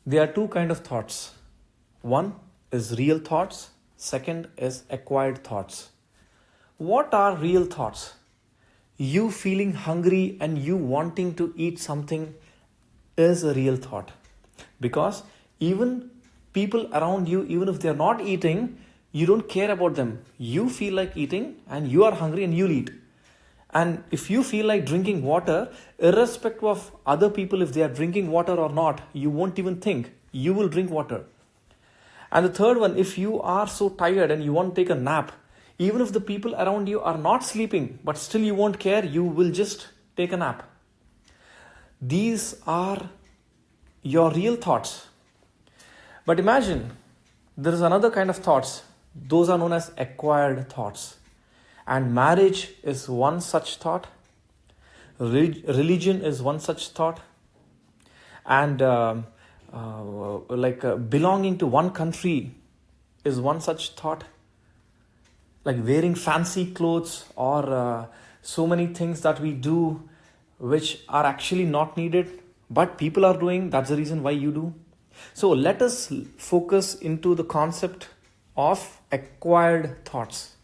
There are two kinds of thoughts. One is real thoughts. Second is acquired thoughts. What are real thoughts? You feeling hungry and you wanting to eat something is a real thought. Because even people around you, even if they're not eating, you don't care about them. You feel like eating and you are hungry and you'll eat. And if you feel like drinking water, irrespective of other people, if they are drinking water or not, you won't even think. You will drink water. And the third one, if you are so tired and you want to take a nap, even if the people around you are not sleeping, but still you won't care, you will just take a nap. These are your real thoughts. But imagine, there is another kind of thoughts. Those are known as acquired thoughts. And marriage is one such thought. Religion is one such thought. And belonging to one country is one such thought. Like wearing fancy clothes or so many things that we do which are actually not needed, but people are doing. That's the reason why you do. So let us focus into the concept of acquired thoughts.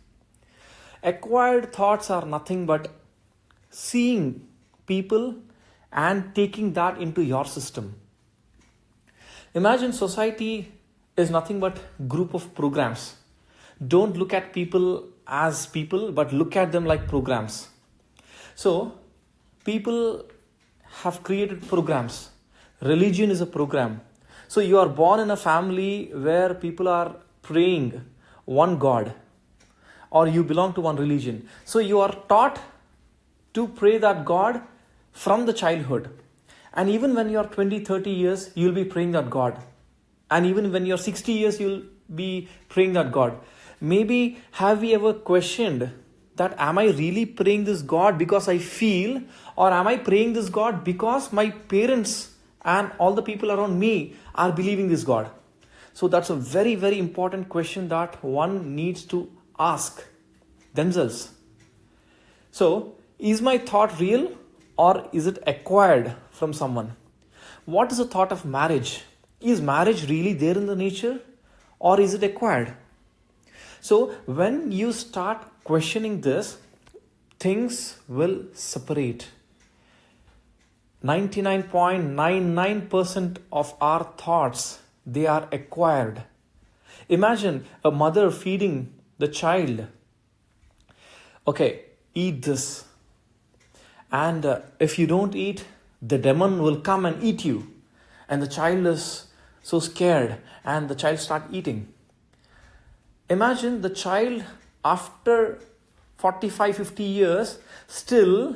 Acquired thoughts are nothing but seeing people and taking that into your system. Imagine society is nothing but group of programs. Don't look at people as people, but look at them like programs. So, people have created programs. Religion is a program. So, you are born in a family where people are praying one God, or you belong to one religion. So, you are taught to pray that God from the childhood. And even when you are 20, 30 years, you will be praying that God. And even when you are 60 years, you will be praying that God. Maybe have we ever questioned that am I really praying this God because I feel, or am I praying this God because my parents and all the people around me are believing this God? So that's a very, very important question that one needs to ask themselves. So, is my thought real or is it acquired from someone? What is the thought of marriage? Is marriage really there in the nature or is it acquired? So, when you start questioning this, things will separate. 99.99% of our thoughts, they are acquired. Imagine a mother feeding the child. Okay, eat this. And if you don't eat, the demon will come and eat you. And the child is so scared and the child start eating. Imagine the child after 45, 50 years, still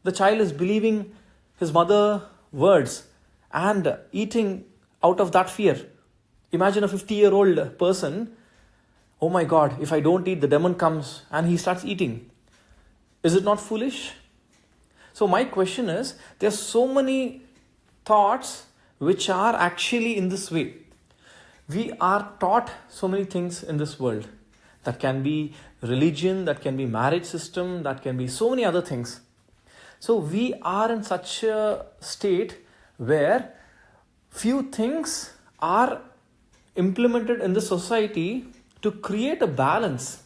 the child is believing his mother's words and eating out of that fear. Imagine a 50-year-old person, oh my God, if I don't eat, the demon comes and he starts eating. Is it not foolish? So my question is, there are so many thoughts which are actually in this way. We are taught so many things in this world. That can be religion, that can be marriage system, that can be so many other things. So we are in such a state where few things are implemented in the society to create a balance.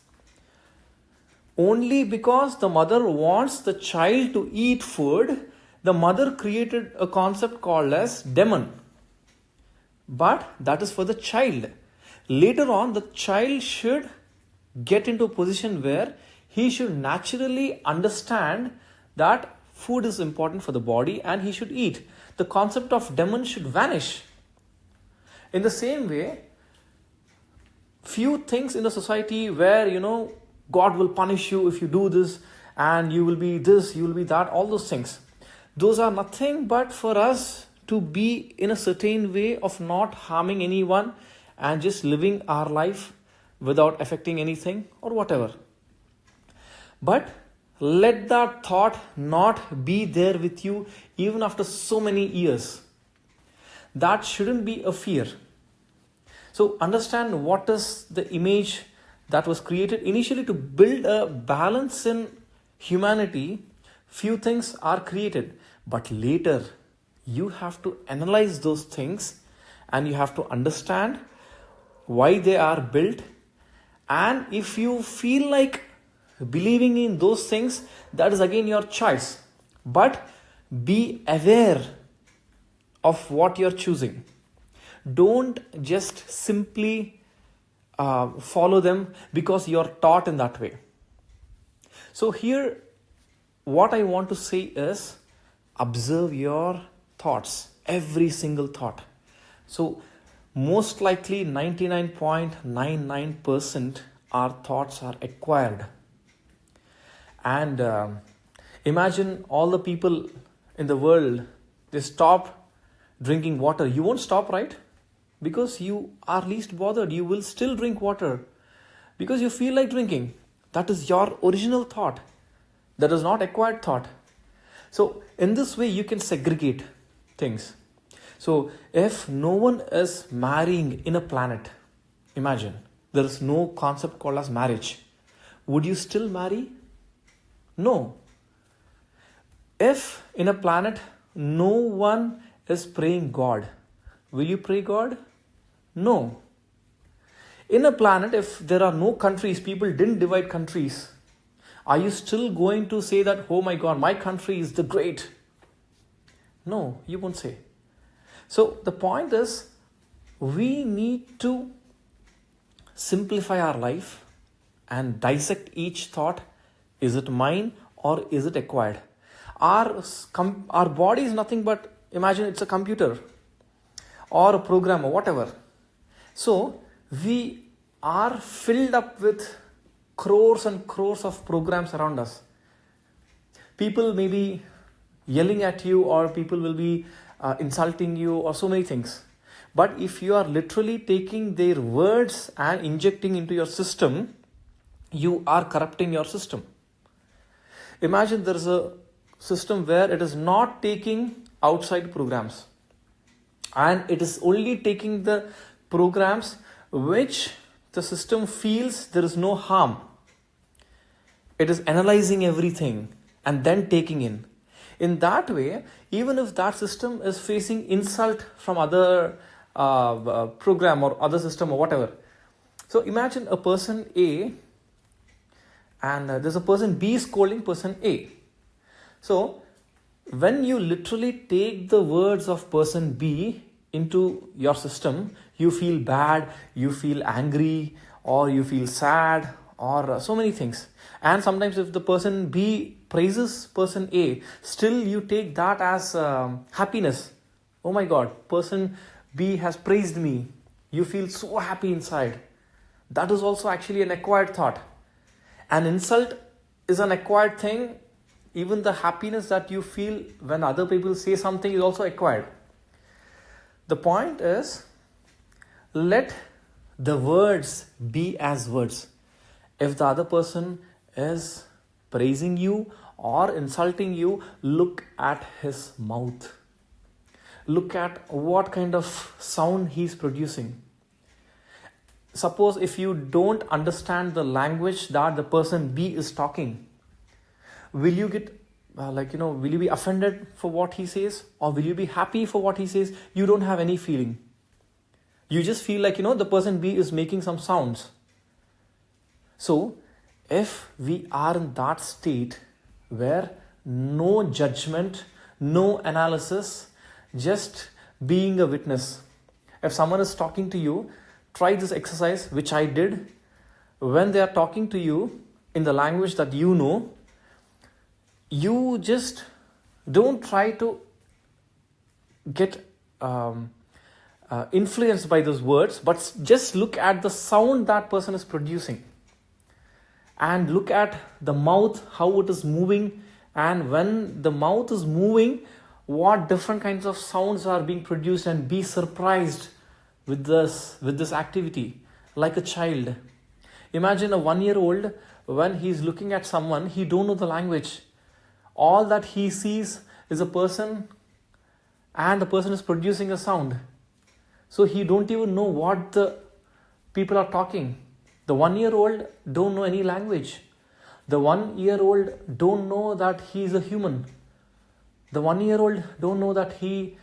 Only because the mother wants the child to eat food, the mother created a concept called as demon. But that is for the child. Later on, the child should get into a position where he should naturally understand that food is important for the body and he should eat. The concept of demon should vanish. In the same way, few things in the society where, God will punish you if you do this and you will be this, you will be that, all those things. Those are nothing but for us to be in a certain way of not harming anyone and just living our life without affecting anything or whatever. But let that thought not be there with you even after so many years. That shouldn't be a fear. So understand what is the image that was created initially to build a balance in humanity. Few things are created, but later you have to analyze those things and you have to understand why they are built. And if you feel like believing in those things, that is again your choice. But be aware of what you're choosing. Don't just simply follow them because you're taught in that way. So here, what I want to say is, observe your thoughts, every single thought. So most likely 99.99% our thoughts are acquired. And imagine all the people in the world, they stop drinking water. You won't stop, right? Because you are least bothered. You will still drink water because you feel like drinking. That is your original thought. That is not acquired thought. So in this way, you can segregate things. So if no one is marrying in a planet, imagine there is no concept called as marriage. Would you still marry? No. If in a planet no one is praying God, will you pray God? No. In a planet, if there are no countries, people didn't divide countries, are you still going to say that, oh my God, my country is the great? No, you won't say. So the point is, we need to simplify our life and dissect each thought. Is it mine or is it acquired? Our body is nothing but, imagine it's a computer or a program or whatever. So we are filled up with crores and crores of programs around us. People may be yelling at you, or people will be insulting you, or so many things. But if you are literally taking their words and injecting into your system, you are corrupting your system. Imagine there is a system where it is not taking outside programs, and it is only taking the programs which the system feels there is no harm. It is analyzing everything and then taking in. In that way, even if that system is facing insult from other program or other system or whatever. So imagine a person A, and there's a person B scolding person A. So when you literally take the words of person B into your system, you feel bad, you feel angry, or you feel sad, or so many things. And sometimes if the person B praises person A, still you take that as happiness. Oh my God, person B has praised me. You feel so happy inside. That is also actually an acquired thought. An insult is an acquired thing. Even the happiness that you feel when other people say something is also acquired. The point is, let the words be as words. If the other person is praising you or insulting you, look at his mouth. Look at what kind of sound he is producing. Suppose if you don't understand the language that the person B is talking, will you get will you be offended for what he says, or will you be happy for what he says? You don't have any feeling. You just feel like, the person B is making some sounds. So if we are in that state where no judgment, no analysis, just being a witness. If someone is talking to you, try this exercise, which I did. When they are talking to you in the language that you know, you just don't try to get influenced by those words, but just look at the sound that person is producing. And look at the mouth, how it is moving. And when the mouth is moving, what different kinds of sounds are being produced, and be surprised with this activity, like a child. Imagine a 1-year-old, when he is looking at someone, he don't know the language. All that he sees is a person, and the person is producing a sound. So he don't even know what the people are talking. The 1-year-old don't know any language. The 1-year-old don't know that he is a human. The 1-year-old don't know that he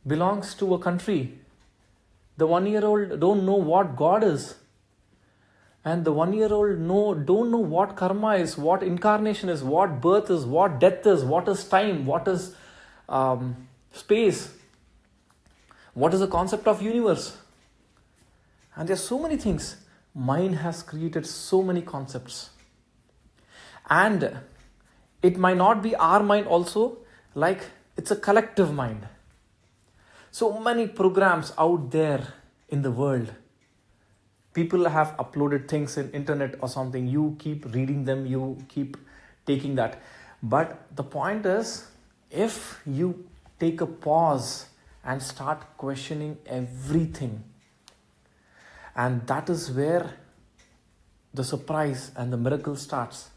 belongs to a country. The 1-year-old don't know what God is. And the 1-year-old don't know what karma is, what incarnation is, what birth is, what death is, what is time, what is space, what is the concept of universe. And there's so many things. Mind has created so many concepts. And it might not be our mind also, like it's a collective mind. So many programs out there in the world. People have uploaded things in internet or something. You keep reading them, you keep taking that. But the point is, if you take a pause and start questioning everything, and that is where the surprise and the miracle starts.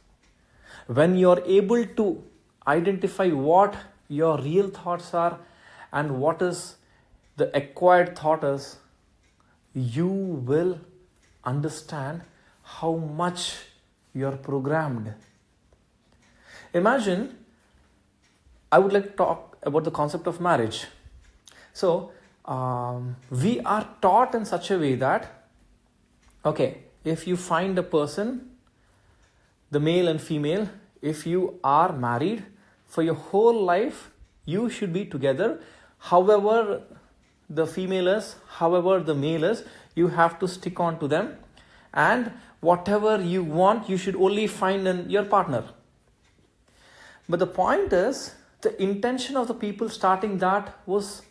When you're able to identify what your real thoughts are and what is the acquired thought is, you will understand how much you're programmed. Imagine, I would like to talk about the concept of marriage. So, we are taught in such a way that, okay, if you find a person, the male and female, if you are married, for your whole life, you should be together. However the female is, however the male is, you have to stick on to them. And whatever you want, you should only find in your partner. But the point is, the intention of the people starting that was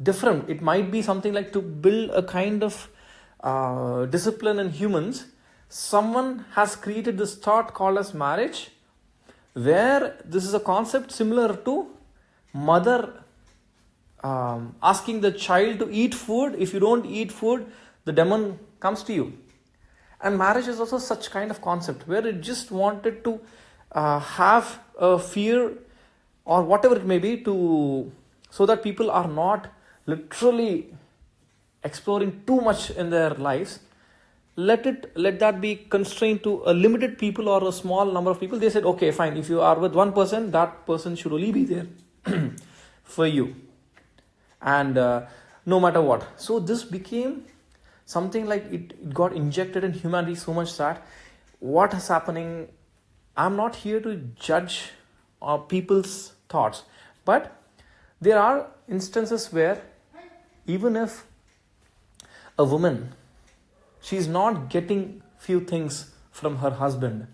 different. It might be something like to build a kind of discipline in humans. Someone has created this thought called as marriage, where this is a concept similar to mother asking the child to eat food. If you don't eat food, the demon comes to you. And marriage is also such kind of concept where it just wanted to have a fear or whatever it may be, to so that people are not literally exploring too much in their lives. Let that be constrained to a limited people or a small number of people. They said, okay, fine, if you are with one person, that person should only be there for you. And no matter what. So this became something like it got injected in humanity so much that what is happening, I'm not here to judge people's thoughts. But there are instances where even if a woman, she's not getting few things from her husband,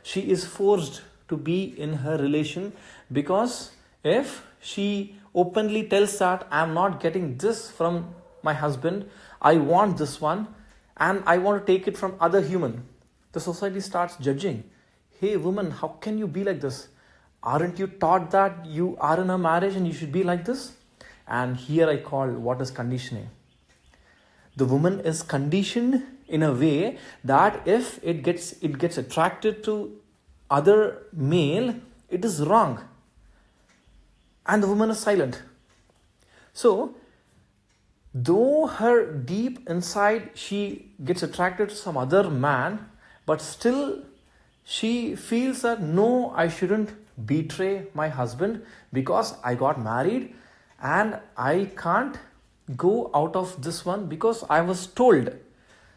she is forced to be in her relation, because if she openly tells that I'm not getting this from my husband, I want this one and I want to take it from other human, the society starts judging. Hey woman, how can you be like this? Aren't you taught that you are in a marriage and you should be like this? And here I call what is conditioning. The woman is conditioned in a way that if it gets attracted to other male, it is wrong. And the woman is silent. So, though her deep inside she gets attracted to some other man, but still she feels that no, I shouldn't betray my husband because I got married and I can't go out of this one because I was told.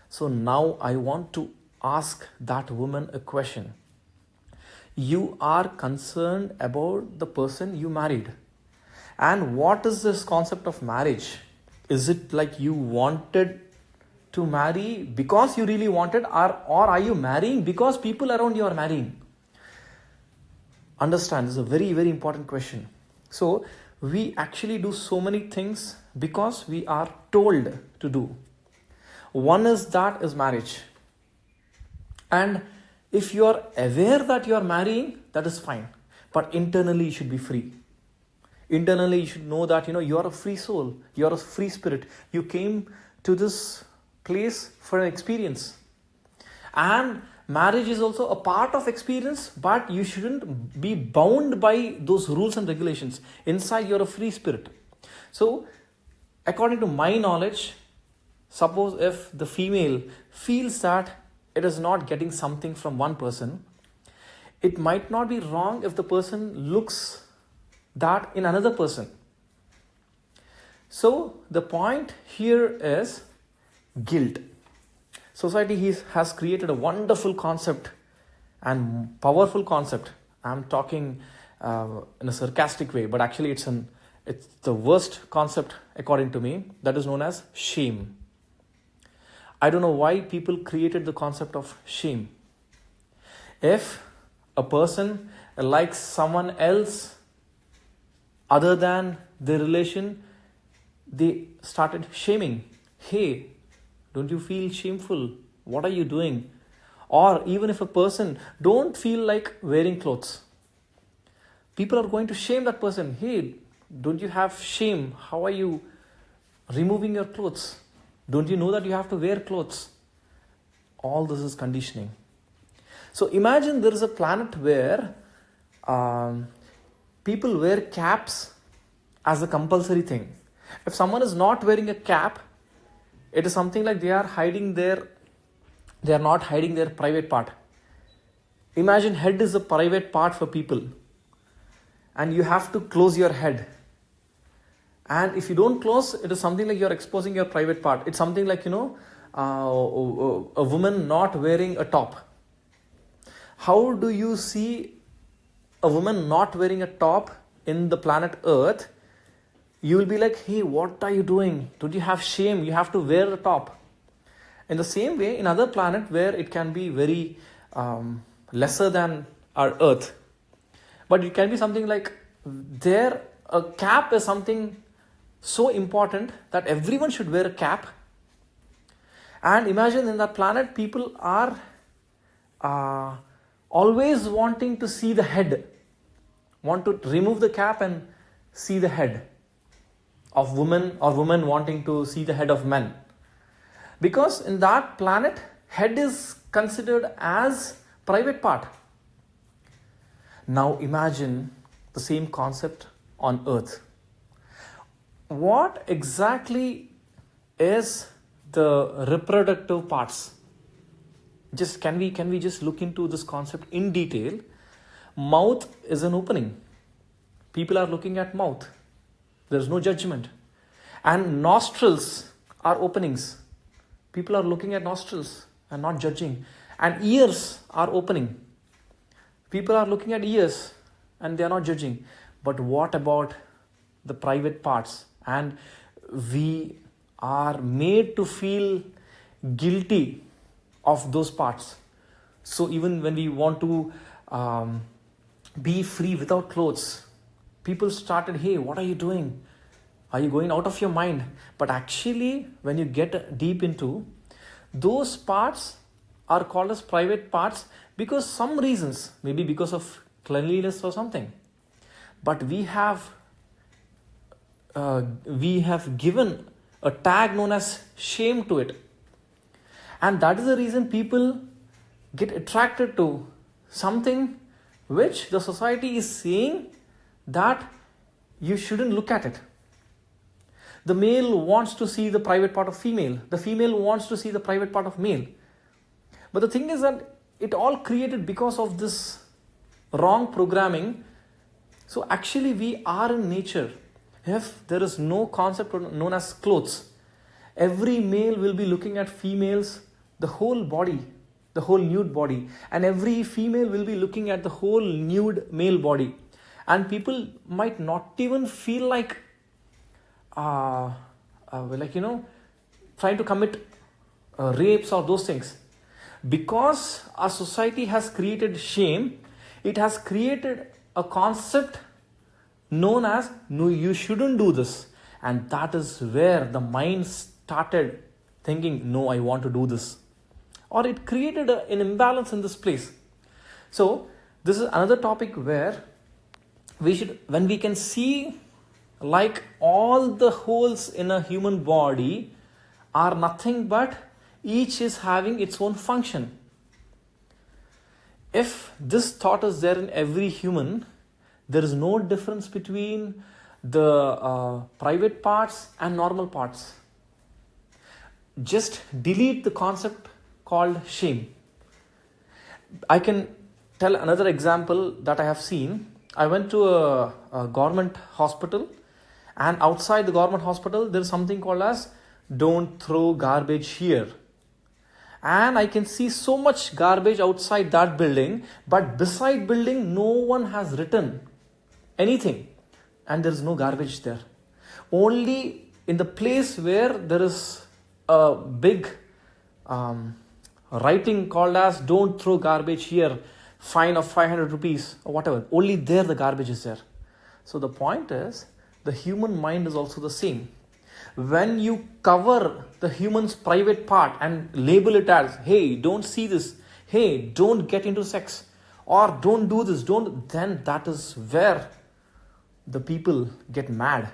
So now I want to ask that woman a question. You are concerned about the person you married. And what is this concept of marriage? Is it like you wanted to marry because you really wanted, or are you marrying because people around you are marrying? Understand, this is a very, very important question. So we actually do so many things because we are told to do. One is marriage. And if you are aware that you are marrying, that is fine. But internally you should be free. Internally you should know that you are a free soul. You are a free spirit. You came to this place for an experience. And marriage is also a part of experience, but you shouldn't be bound by those rules and regulations. Inside you are a free spirit. So according to my knowledge, suppose if the female feels that it is not getting something from one person, it might not be wrong if the person looks that in another person. So the point here is guilt. Society has created a wonderful concept and powerful concept. I'm talking in a sarcastic way, but actually it's the worst concept according to me, that is known as shame. I don't know why people created the concept of shame. If a person likes someone else other than their relation, they started shaming. Hey, don't you feel shameful? What are you doing? Or even if a person don't feel like wearing clothes, people are going to shame that person. Hey, don't you have shame? How are you removing your clothes? Don't you know that you have to wear clothes? All this is conditioning. So imagine there is a planet where people wear caps as a compulsory thing. If someone is not wearing a cap, it is something like they are not hiding their private part. Imagine head is a private part for people, and you have to close your head. And if you don't close, it is something like you're exposing your private part. It's something like, a woman not wearing a top. How do you see a woman not wearing a top in the planet Earth? You will be like, hey, what are you doing? Don't you have shame? You have to wear a top. In the same way, in other planet where it can be very lesser than our Earth, but it can be something like there a cap is something so important that everyone should wear a cap. And imagine in that planet, people are always wanting to see the head, want to remove the cap and see the head of women, or women wanting to see the head of men. Because in that planet, head is considered as private part. Now imagine the same concept on Earth. What exactly is the reproductive parts? Just can we just look into this concept in detail? Mouth is an opening. People are looking at mouth. There is no judgment. And nostrils are openings. People are looking at nostrils and not judging. And ears are opening. People are looking at ears and they are not judging. But what about the private parts? And we are made to feel guilty of those parts. So even when we want to be free without clothes, people started, hey, what are you doing? Are you going out of your mind? But actually, when you get deep into, those parts are called as private parts because some reasons, maybe because of cleanliness or something. But we have given a tag known as shame to it. And that is the reason people get attracted to something which the society is saying that you shouldn't look at it. The male wants to see the private part of female. The female wants to see the private part of male. But the thing is that it all created because of this wrong programming. So actually we are in nature. If there is no concept known as clothes, every male will be looking at females, the whole body, the whole nude body. And every female will be looking at the whole nude male body. And people might not even feel like trying to commit rapes or those things. Because our society has created shame, it has created a concept known as, no, you shouldn't do this. And that is where the mind started thinking, no, I want to do this. Or it created an imbalance in this place. So this is another topic where when we can see like all the holes in a human body are nothing but each is having its own function. If this thought is there in every human, there is no difference between the private parts and normal parts. Just delete the concept called shame. I can tell another example that I have seen. I went to a government hospital, and outside the government hospital there is something called as don't throw garbage here. And I can see so much garbage outside that building, but beside building, no one has written anything. And there is no garbage there. Only in the place where there is a big writing called as don't throw garbage here, fine of 500 rupees or whatever. Only there the garbage is there. So the point is, the human mind is also the same. When you cover the human's private part and label it as, hey, don't see this, hey, don't get into sex, or don't do this, then that is where the people get mad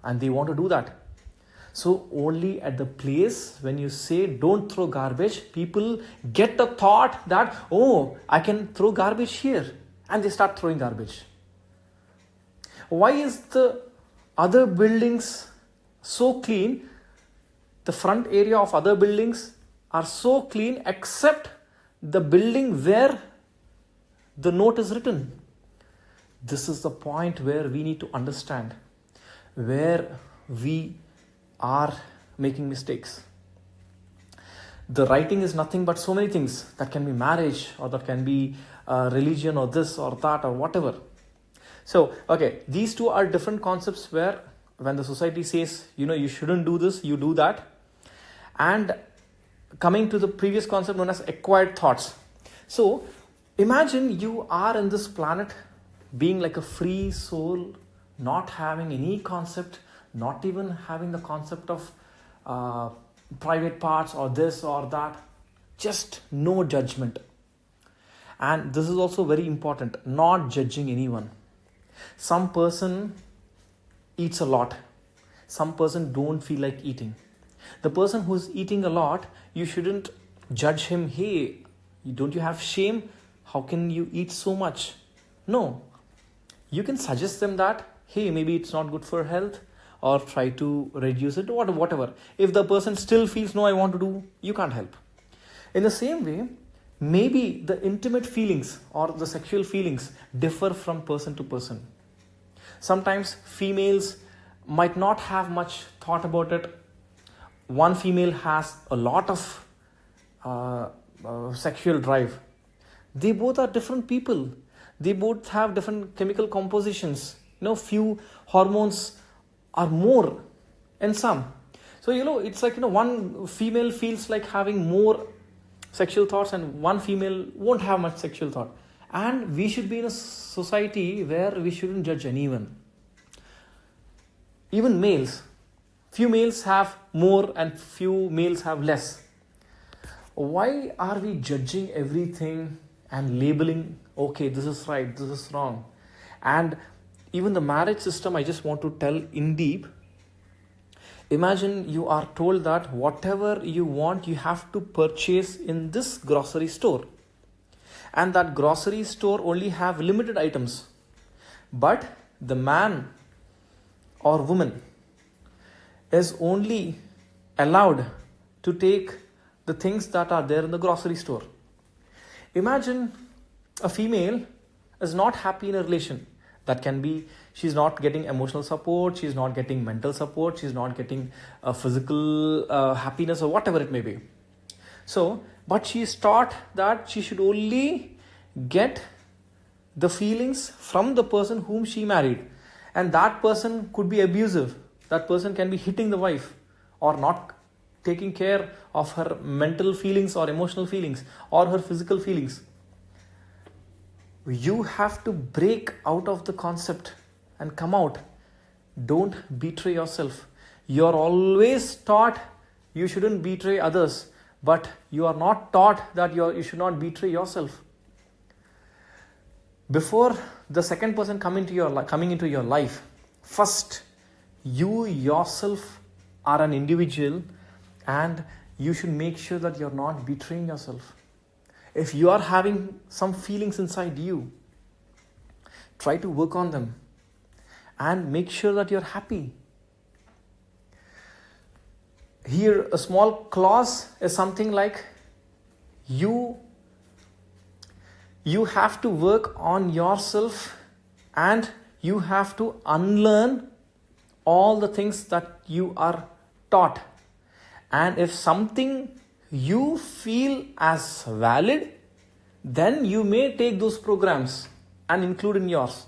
and they want to do that. So only at the place when you say don't throw garbage, people get the thought that, oh, I can throw garbage here, and they start throwing garbage. Why is the other buildings so clean? The front area of other buildings are so clean except the building where the note is written. This is the point where we need to understand where we are making mistakes. The writing is nothing but so many things. That can be marriage, or that can be religion, or this or that, or whatever. So, okay, these two are different concepts where when the society says, you shouldn't do this, you do that. And coming to the previous concept known as acquired thoughts. So, imagine you are in this planet being like a free soul, not having any concept, not even having the concept of private parts or this or that, just no judgment. And this is also very important, not judging anyone. Some person eats a lot. Some person don't feel like eating. The person who's eating a lot, you shouldn't judge him. Hey, don't you have shame? How can you eat so much? No. You can suggest them that, hey, maybe it's not good for health, or try to reduce it, or whatever. If the person still feels, no, I want to do, you can't help. In the same way, maybe the intimate feelings or the sexual feelings differ from person to person. Sometimes females might not have much thought about it. One female has a lot of sexual drive. They both are different people. They both have different chemical compositions. Few hormones are more in some. So, it's like, one female feels like having more sexual thoughts and one female won't have much sexual thought. And we should be in a society where we shouldn't judge anyone. Even males. Few males have more and few males have less. Why are we judging everything and labeling, okay, this is right, this is wrong? And even the marriage system, I just want to tell in deep. Imagine you are told that whatever you want, you have to purchase in this grocery store. And that grocery store only have limited items. But the man or woman is only allowed to take the things that are there in the grocery store. Imagine a female is not happy in a relation. That can be, she's not getting emotional support, she's not getting mental support, she's not getting physical happiness or whatever it may be. So, but she is taught that she should only get the feelings from the person whom she married. And that person could be abusive. That person can be hitting the wife or not taking care of her mental feelings or emotional feelings or her physical feelings. You have to break out of the concept and come out. Don't betray yourself. You're always taught you shouldn't betray others, but you are not taught that you should not betray yourself. Before the second person coming into your life, first you yourself are an individual and you should make sure that you're not betraying yourself. If you are having some feelings inside you, try to work on them and make sure that you're happy. Here, a small clause is something like you have to work on yourself and you have to unlearn all the things that you are taught. And if something you feel as valid, then you may take those programs and include in yours.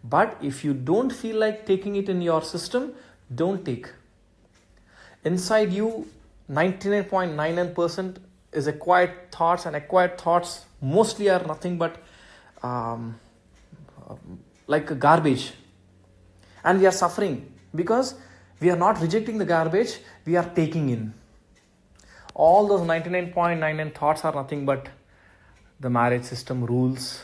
But if you don't feel like taking it in your system, don't take. Inside you, 99.99% is acquired thoughts, and acquired thoughts mostly are nothing but like garbage. And we are suffering because we are not rejecting the garbage, we are taking in. All those 99.99 thoughts are nothing but the marriage system rules.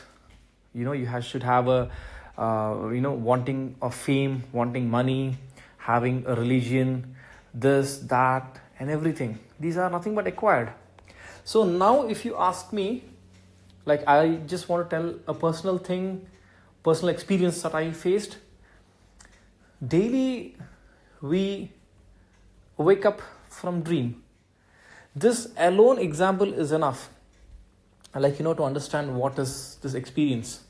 You should have a wanting of fame, wanting money, having a religion, this, that, and everything. These are nothing but acquired. So now if you ask me, like, I just want to tell a personal thing, personal experience that I faced. Daily we wake up from dream. This alone example is enough, to understand what is this experience.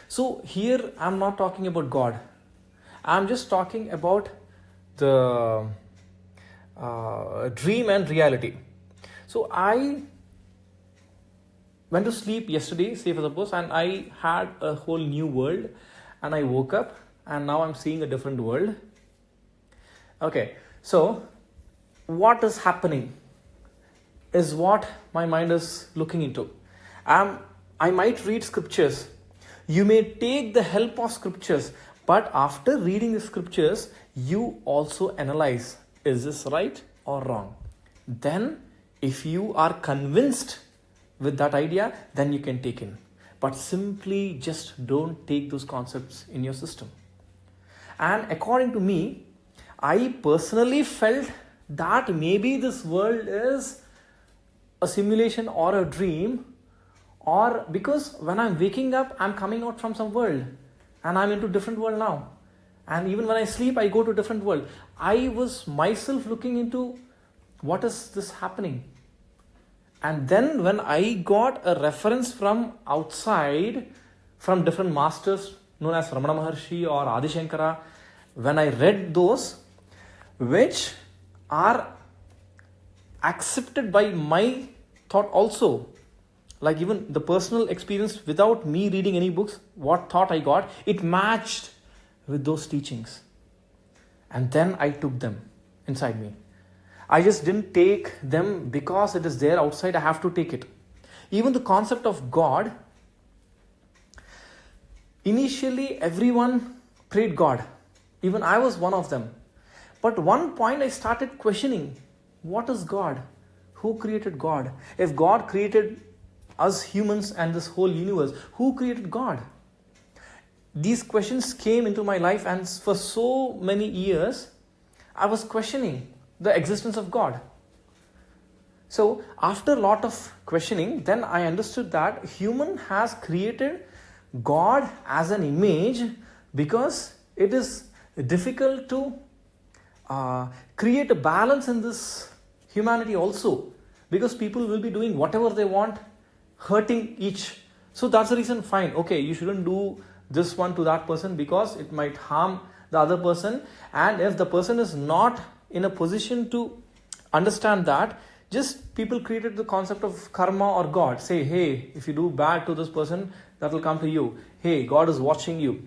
So here I'm not talking about God. I'm just talking about the dream and reality. So I went to sleep yesterday, say for suppose, and I had a whole new world, and I woke up and now I'm seeing a different world. Okay, so what is happening is what my mind is looking into. I might read scriptures. You may take the help of scriptures, but after reading the scriptures, you also analyze, is this right or wrong? Then, if you are convinced with that idea, then you can take in. But simply just don't take those concepts in your system. And according to me, I personally felt that maybe this world is a simulation or a dream, or because when I'm waking up, I'm coming out from some world and I'm into different world now. And even when I sleep, I go to different world. I was myself looking into what is this happening. And then when I got a reference from outside, from different masters known as Ramana Maharshi or Adi Shankara, when I read those, which are accepted by my thought also, like even the personal experience without me reading any books, what thought I got, it matched with those teachings. And then I took them inside me. I just didn't take them because it is there outside, I have to take it. Even the concept of God, initially everyone prayed God. Even I was one of them. But one point I started questioning, what is God? Who created God? If God created us humans and this whole universe, who created God? These questions came into my life, and for so many years, I was questioning the existence of God. So after a lot of questioning, then I understood that human has created God as an image because it is difficult to create a balance in this humanity also, because people will be doing whatever they want, hurting each. So that's the reason, fine, okay, you shouldn't do this one to that person because it might harm the other person. And if the person is not in a position to understand that, just people created the concept of karma or God. Say, hey, if you do bad to this person, that will come to you. Hey, God is watching you.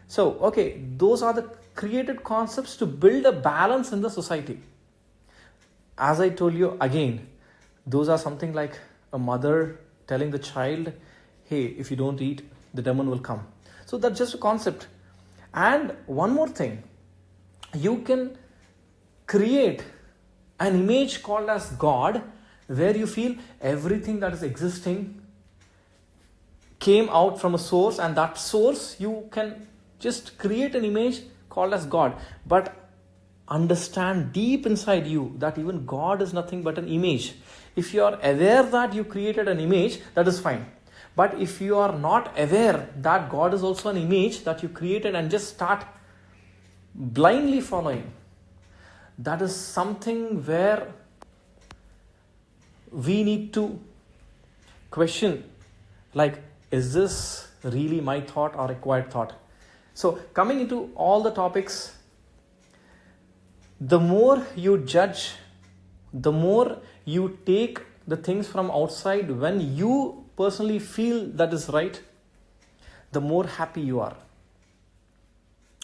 So, okay, those are the created concepts to build a balance in the society. As I told you again, those are something like a mother telling the child, hey, if you don't eat, the demon will come. So that's just a concept. And one more thing, you can create an image called as God, where you feel everything that is existing came out from a source, and that source you can just create an image called as God. But understand deep inside you that even God is nothing but an image. If you are aware that you created an image, that is fine. But if you are not aware that God is also an image that you created and just start blindly following, that is something where we need to question, like, is this really my thought or acquired thought? So coming into all the topics, the more you judge The more you take the things from outside when you personally feel that is right, the more happy you are.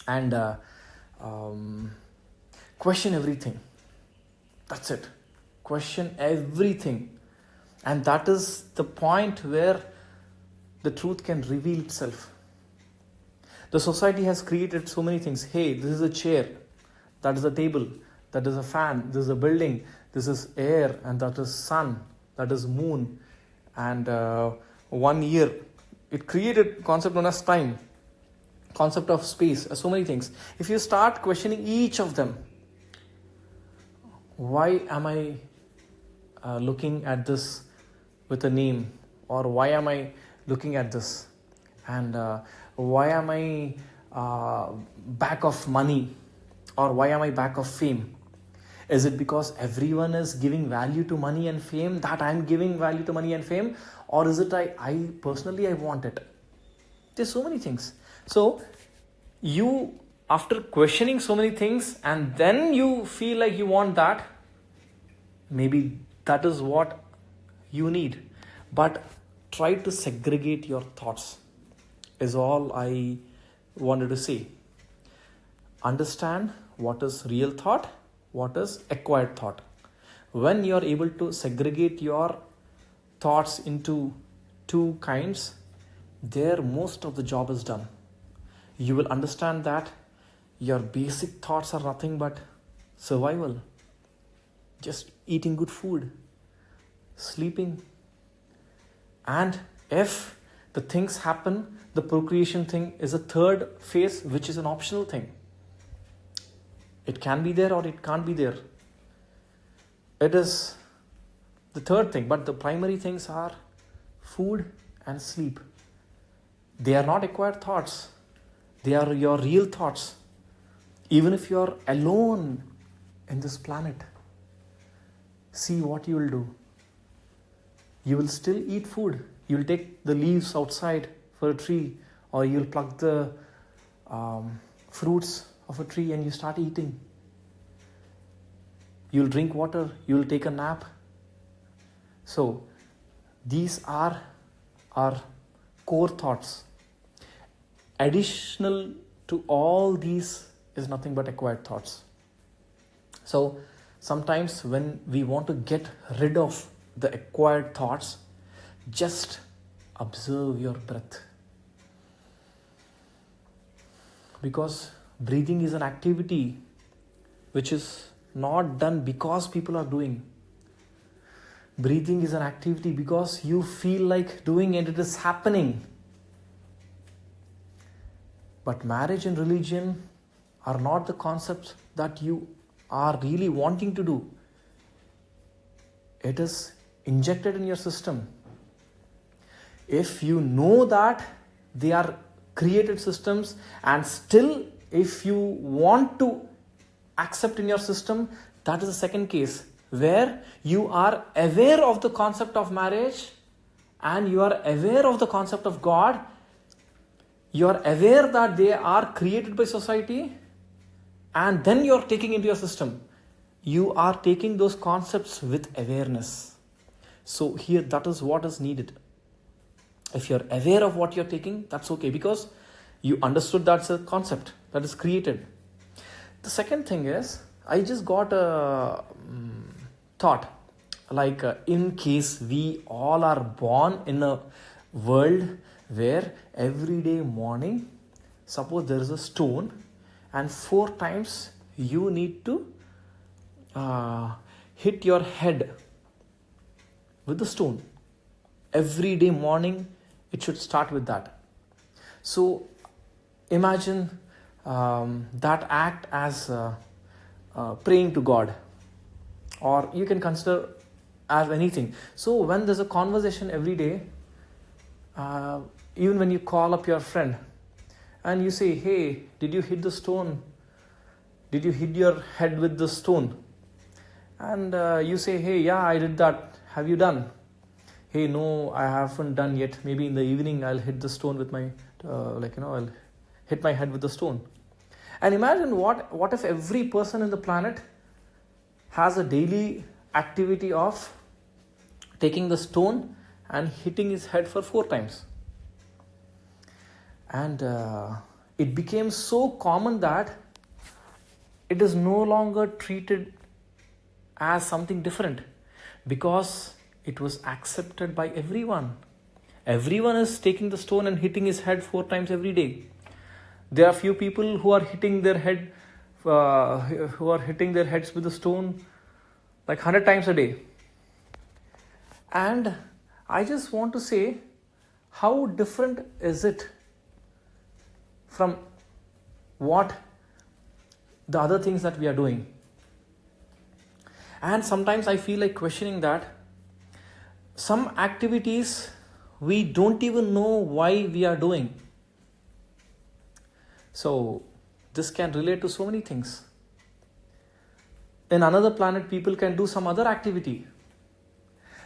And question everything. That's it. Question everything. And that is the point where the truth can reveal itself. The society has created so many things. Hey, this is a chair, that is a table, that is a fan, this is a building, this is air, and that is sun, that is moon, and 1 year. It created concept known as time, concept of space, so many things. If you start questioning each of them, why am I looking at this with a name, or why am I looking at this, and why am I back of money, or why am I back of fame? Is it because everyone is giving value to money and fame that I'm giving value to money and fame, or is it I personally want it? There's so many things. So you, after questioning so many things, and then you feel like you want that, maybe that is what you need. But try to segregate your thoughts, is all I wanted to say. Understand what is real thought, what is acquired thought. When you are able to segregate your thoughts into two kinds, there most of the job is done. You will understand that your basic thoughts are nothing but survival. Just eating good food, sleeping. And if the things happen, the procreation thing is a third phase, which is an optional thing. It can be there or it can't be there. It is the third thing, but the primary things are food and sleep. They are not acquired thoughts. They are your real thoughts. Even if you are alone in this planet, see what you will do. You will still eat food. You will take the leaves outside for a tree, or you will pluck the fruits of a tree and you start eating. You will drink water. You will take a nap. So these are our core thoughts. Additional to all these is nothing but acquired thoughts. So sometimes when we want to get rid of the acquired thoughts, just observe your breath. Because breathing is an activity which is not done because people are doing. Breathing is an activity because you feel like doing and it is happening. But marriage and religion are not the concepts that you are really wanting to do. It is injected in your system. If you know that they are created systems, and still if you want to accept in your system, that is the second case, where you are aware of the concept of marriage and you are aware of the concept of God. You are aware that they are created by society, and then you are taking into your system. You are taking those concepts with awareness. So here, that is what is needed. If you're aware of what you're taking, that's okay, because you understood that's a concept that is created. The second thing is, I just got a thought, like in case we all are born in a world where every day morning, suppose there is a stone, and 4 times you need to hit your head with the stone. Every day morning, it should start with that. So imagine that act as praying to God, or you can consider as anything. So when there's a conversation every day, even when you call up your friend and you say, hey, did you hit the stone? Did you hit your head with the stone? And you say, hey, yeah, I did that. Have you done? Hey, no, I haven't done yet. Maybe in the evening I'll hit the stone with my, I'll hit my head with the stone. And imagine what if every person in the planet has a daily activity of taking the stone and hitting his head for 4 times. And it became so common that it is no longer treated as something different, because it was accepted by everyone. Everyone is taking the stone and hitting his head 4 times every day. There are few people who are hitting their heads with the stone like 100 times a day. And I just want to say, how different is it from what the other things that we are doing? And sometimes I feel like questioning that some activities we don't even know why we are doing. So this can relate to so many things. In another planet, people can do some other activity.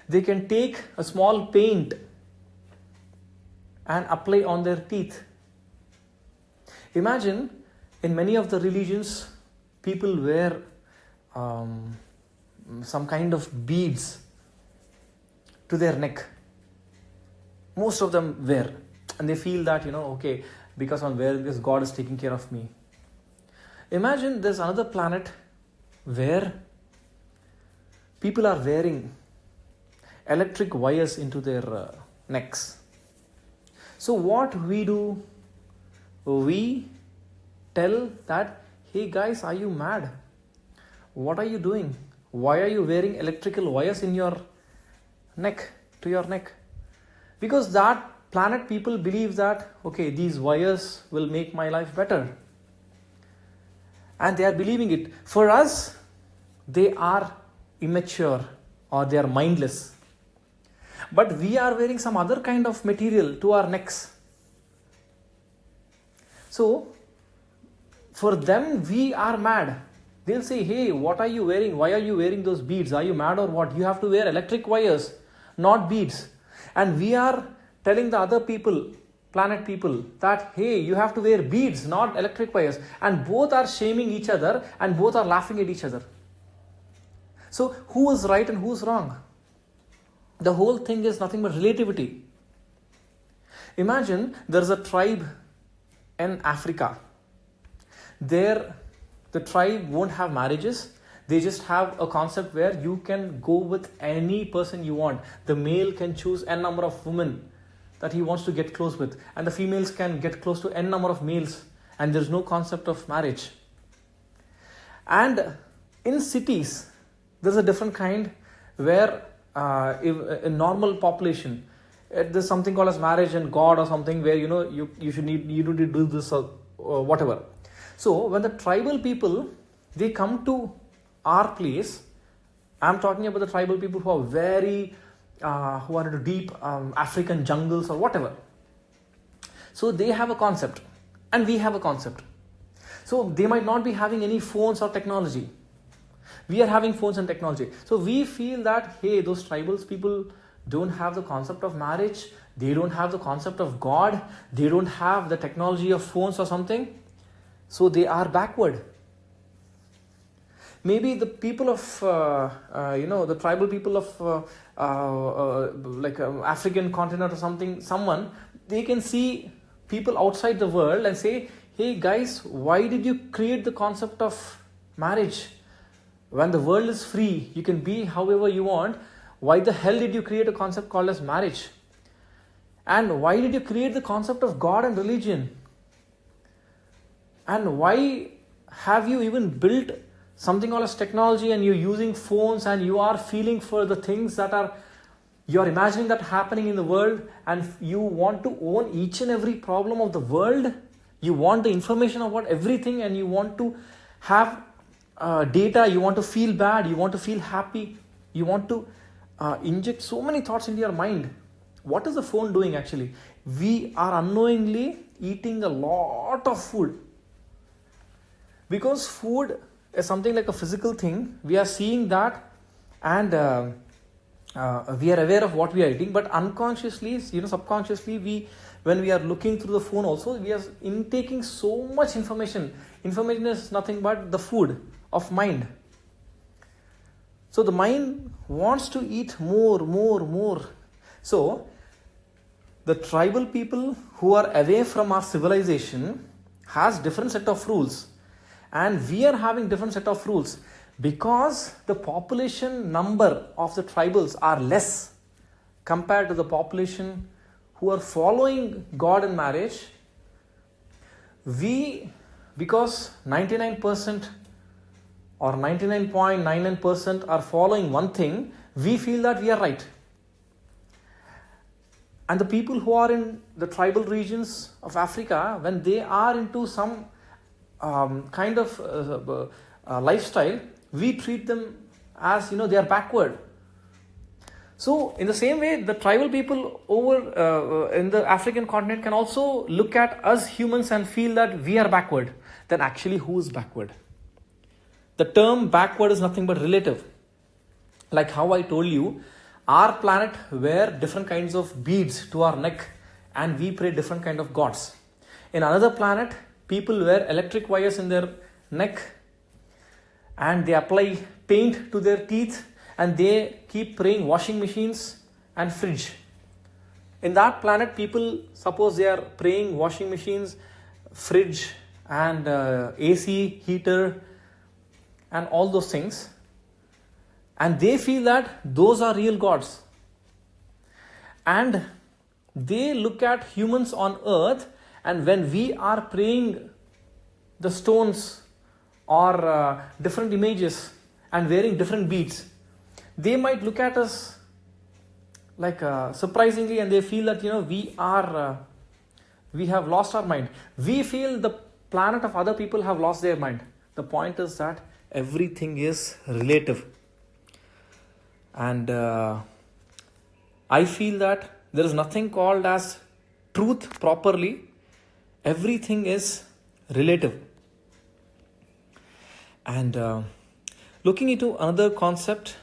They can take a small paint and apply on their teeth. Imagine, in many of the religions, people wear some kind of beads to their neck. Most of them wear, and they feel that, okay, because I'm wearing this, God is taking care of me. Imagine there's another planet where people are wearing electric wires into their necks. So what we do, we tell that, hey guys, are you mad? What are you doing? Why are you wearing electrical wires in your neck, to your neck? Because that planet people believe that, okay, these wires will make my life better. And they are believing it. For us, they are immature or they are mindless. But we are wearing some other kind of material to our necks. So, for them, we are mad. They'll say, hey, what are you wearing? Why are you wearing those beads? Are you mad or what? You have to wear electric wires, not beads. And we are telling the other people, planet people, that, hey, you have to wear beads, not electric wires. And both are shaming each other and both are laughing at each other. So, who is right and who is wrong? The whole thing is nothing but relativity. Imagine there's a tribe in Africa. There, the tribe won't have marriages. They just have a concept where you can go with any person you want. The male can choose n number of women that he wants to get close with, and the females can get close to n number of males, and there's no concept of marriage. And in cities, there's a different kind where in normal population, there's something called as marriage and God or something where you don't need to do this or whatever. So when the tribal people, they come to our place, I'm talking about the tribal people who are very who are into deep African jungles or whatever. So they have a concept and we have a concept. So they might not be having any phones or technology. We are having phones and technology. So we feel that, hey, those tribals people don't have the concept of marriage. They don't have the concept of God. They don't have the technology of phones or something. So they are backward. Maybe the people of, the tribal people of African continent or something, someone, they can see people outside the world and say, hey guys, why did you create the concept of marriage? When the world is free, you can be however you want. Why the hell did you create a concept called as marriage? And why did you create the concept of God and religion? And why have you even built something called as technology and you're using phones and you are feeling for the things that are, you're imagining that happening in the world, and you want to own each and every problem of the world? You want the information about everything, and you want to have data, you want to feel bad, you want to feel happy, you want to inject so many thoughts into your mind. What is the phone doing actually? We are unknowingly eating a lot of food. Because food is something like a physical thing, we are seeing that, and we are aware of what we are eating, but unconsciously, subconsciously, when we are looking through the phone also, we are intaking so much information. Information is nothing but the food of mind. So the mind wants to eat more, more, more. So the tribal people who are away from our civilization has different set of rules, and we are having different set of rules because the population number of the tribals are less compared to the population who are following God in marriage. Because 99% or 99.99% are following one thing, we feel that we are right. And the people who are in the tribal regions of Africa, when they are into some kind of lifestyle, we treat them as, they are backward. So in the same way, the tribal people over in the African continent can also look at us humans and feel that we are backward. Then actually, who is backward? The term backward is nothing but relative. Like how I told you, our planet wear different kinds of beads to our neck and we pray different kind of gods. In another planet, people wear electric wires in their neck and they apply paint to their teeth and they keep praying washing machines and fridge. In that planet, people, suppose they are praying washing machines, fridge and AC, heater and all those things. And they feel that those are real gods. And they look at humans on earth, and when we are praying the stones or different images and wearing different beads, they might look at us like surprisingly, and they feel that we have lost our mind. We feel the planet of other people have lost their mind. The point is that everything is relative. And I feel that there is nothing called as truth properly. Everything is relative. And looking into another concept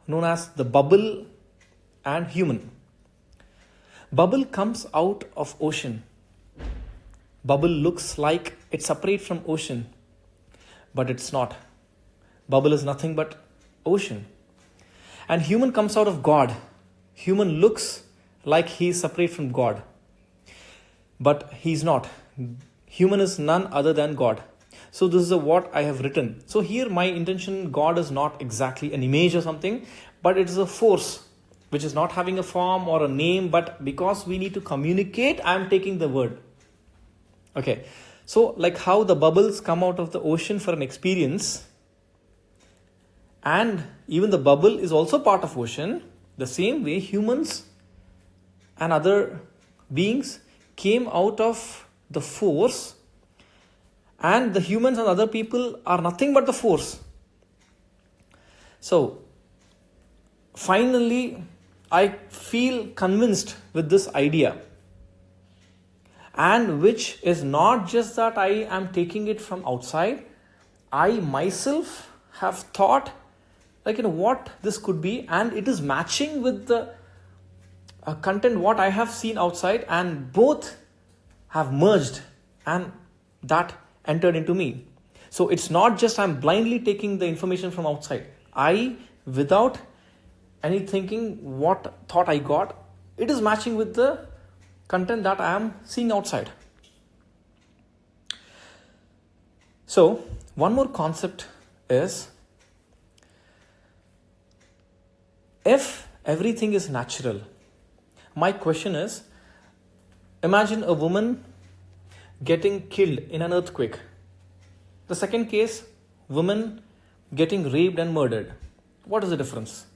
known as the bubble and human. Bubble comes out of ocean. Bubble looks like it's separate from ocean, but it's not. Bubble is nothing but ocean. And human comes out of God. Human looks like he is separate from God, but he is not. Human is none other than God. So this is what I have written. So here my intention, God is not exactly an image or something, but it is a force which is not having a form or a name, but because we need to communicate, I am taking the word. Okay. So like how the bubbles come out of the ocean for an experience, and even the bubble is also part of ocean, the same way humans and other beings came out of the force, and the humans and other people are nothing but the force. So finally, I feel convinced with this idea, and which is not just that I am taking it from outside. I myself have thought what this could be, and it is matching with the content what I have seen outside, and both have merged and that entered into me. So it's not just I'm blindly taking the information from outside. I, without any thinking what thought I got, it is matching with the content that I am seeing outside. So one more concept is, if everything is natural, my question is, imagine a woman getting killed in an earthquake. The second case, women getting raped and murdered. What is the difference?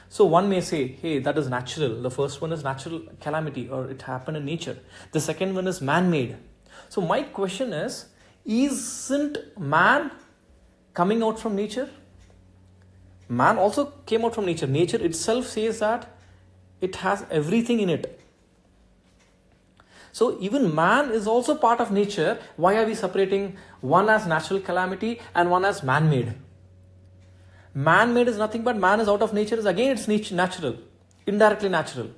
So one may say, hey, that is natural. The first one is natural calamity, or it happened in nature. The second one is man-made. So my question is, isn't man coming out from nature? Man also came out from nature. Nature itself says that it has everything in it. So even man is also part of nature. Why are we separating one as natural calamity and one as man-made? Man-made is nothing but man is out of nature. Again, it's natural, indirectly natural.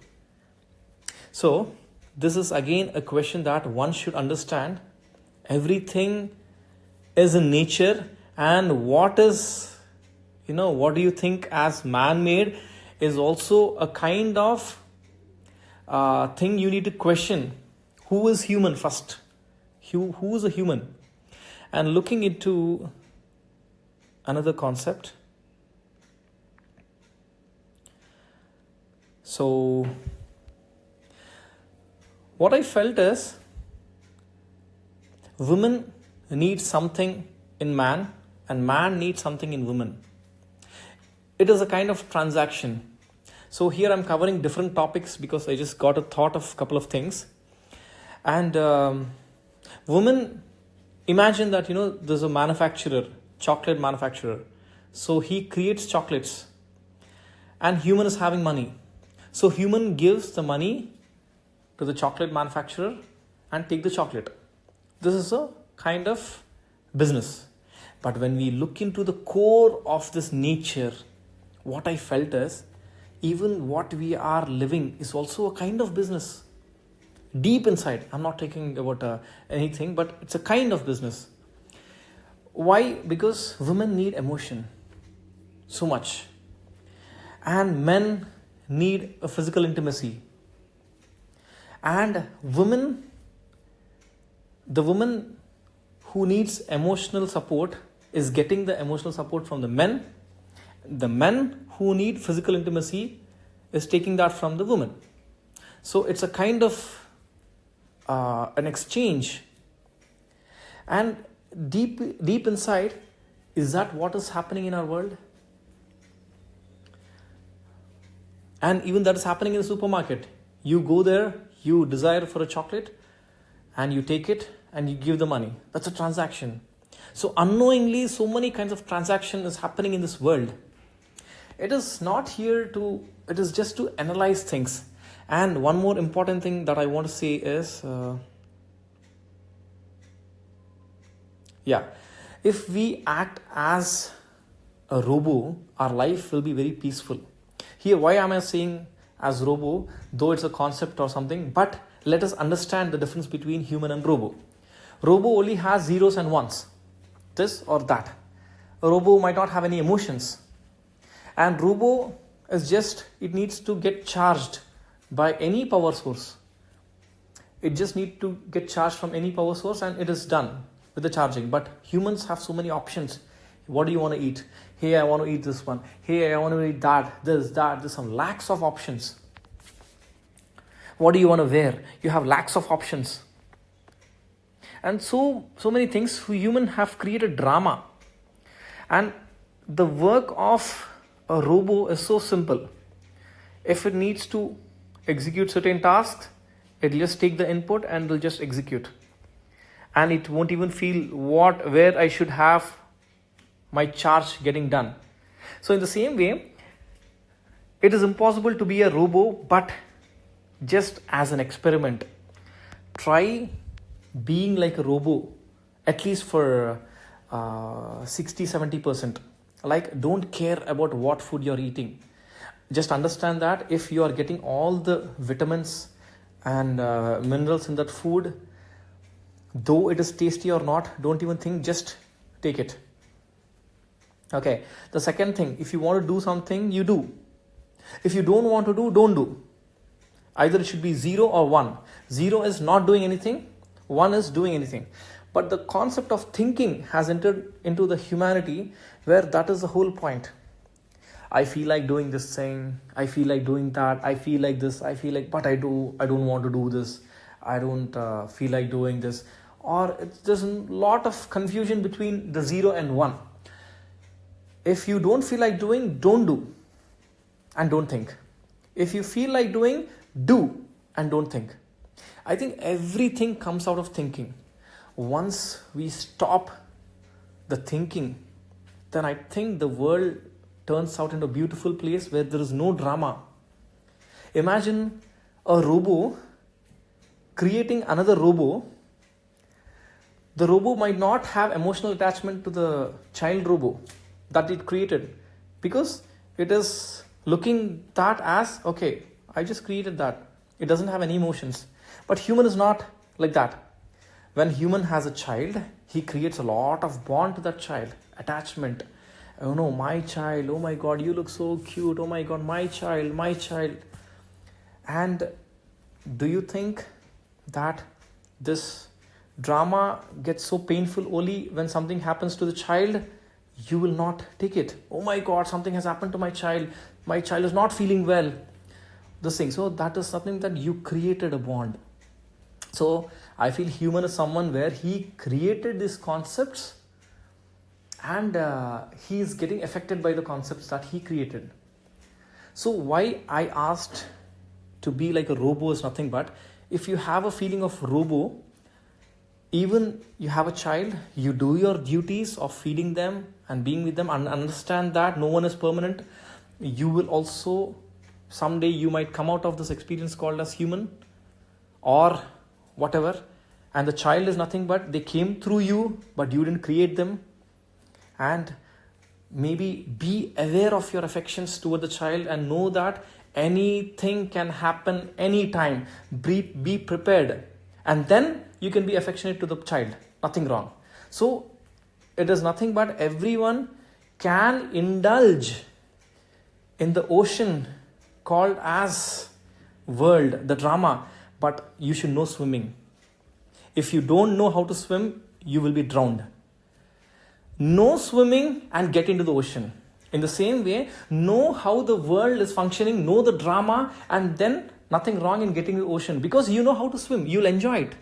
So this is again a question that one should understand. Everything is in nature, and what is what do you think as man-made is also a kind of thing you need to question. Who is human first? Who is a human? And looking into another concept. So what I felt is women need something in man and man needs something in woman. It is a kind of transaction. So here I'm covering different topics because I just got a thought of a couple of things. And women, imagine that, there's a manufacturer, chocolate manufacturer. So he creates chocolates and human is having money. So human gives the money to the chocolate manufacturer and take the chocolate. This is a kind of business. But when we look into the core of this nature, what I felt is even what we are living is also a kind of business. Deep inside, I'm not talking about anything, but it's a kind of business. Why? Because women need emotion so much. And men need a physical intimacy. And the woman who needs emotional support is getting the emotional support from the men. The men who need physical intimacy is taking that from the woman. So it's a kind of an exchange. And deep inside, is that what is happening in our world? And even that is happening in the supermarket. You go there, you desire for a chocolate, and you take it and you give the money. That's a transaction. So unknowingly, so many kinds of transaction is happening in this world. It is not here it is just to analyze things. And one more important thing that I want to say is, if we act as a robo, our life will be very peaceful. Here, why am I saying as robo, though it's a concept or something, but let us understand the difference between human and robo. Robo only has zeros and ones, this or that. A robo might not have any emotions. And robo is just, it needs to get charged by any power source. It just needs to get charged from any power source and it is done with the charging. But humans have so many options. What do you want to eat? Hey, I want to eat this one. Hey, I want to eat that, this, that. There's some lakhs of options. What do you want to wear? You have lakhs of options. And so many things. Humans have created drama. And the work of a robo is so simple. If it needs to execute certain tasks, it'll just take the input and it'll just execute. And it won't even feel where I should have my charge getting done. So in the same way, it is impossible to be a robo, but just as an experiment, try being like a robo, at least for 60-70%. Like, don't care about what food you're eating. Just understand that if you are getting all the vitamins and minerals in that food, though it is tasty or not, don't even think, just take it. Okay. The second thing, if you want to do something, you do. If you don't want to do, don't do. Either it should be 0 or 1. 0 is not doing anything. 1 is doing anything. But the concept of thinking has entered into the humanity where that is the whole point. I feel like doing this thing. I feel like doing that. I feel like this. I feel like, but I don't want to do this. I don't feel like doing this. Or there's a lot of confusion between the 0 and 1. If you don't feel like doing, don't do. And don't think. If you feel like doing, do. And don't think. I think everything comes out of thinking. Once we stop the thinking, then I think the world turns out into a beautiful place where there is no drama. Imagine a robo creating another robo. The robo might not have emotional attachment to the child robo that it created, because it is looking that as, okay, I just created that. It doesn't have any emotions. But human is not like that. When human has a child, he creates a lot of bond to that child, attachment. Oh no, my child, oh my God, you look so cute, oh my God, my child, my child. And do you think that this drama gets so painful only when something happens to the child? You will not take it. Oh my God, something has happened to my child. My child is not feeling well. This thing. So that is something that you created a bond. So I feel human is someone where he created these concepts, and he is getting affected by the concepts that he created. So why I asked to be like a robo is nothing but, if you have a feeling of robo, even you have a child, you do your duties of feeding them and being with them, and understand that no one is permanent. You will also someday, you might come out of this experience called as human or whatever, and the child is nothing but they came through you, but you didn't create them. And maybe be aware of your affections toward the child, and know that anything can happen anytime. Be prepared, and then you can be affectionate to the child. Nothing wrong. So it is nothing but everyone can indulge in the ocean called as world, the drama, but you should know swimming. If you don't know how to swim, you will be drowned. Know swimming and get into the ocean. In the same way, know how the world is functioning, know the drama, and then nothing wrong in getting to the ocean, because you know how to swim. You'll enjoy it.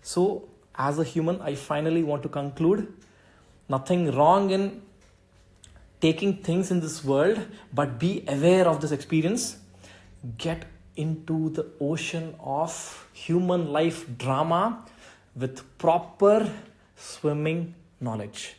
So, as a human, I finally want to conclude, nothing wrong in taking things in this world, but be aware of this experience. Get into the ocean of human life drama with proper swimming knowledge.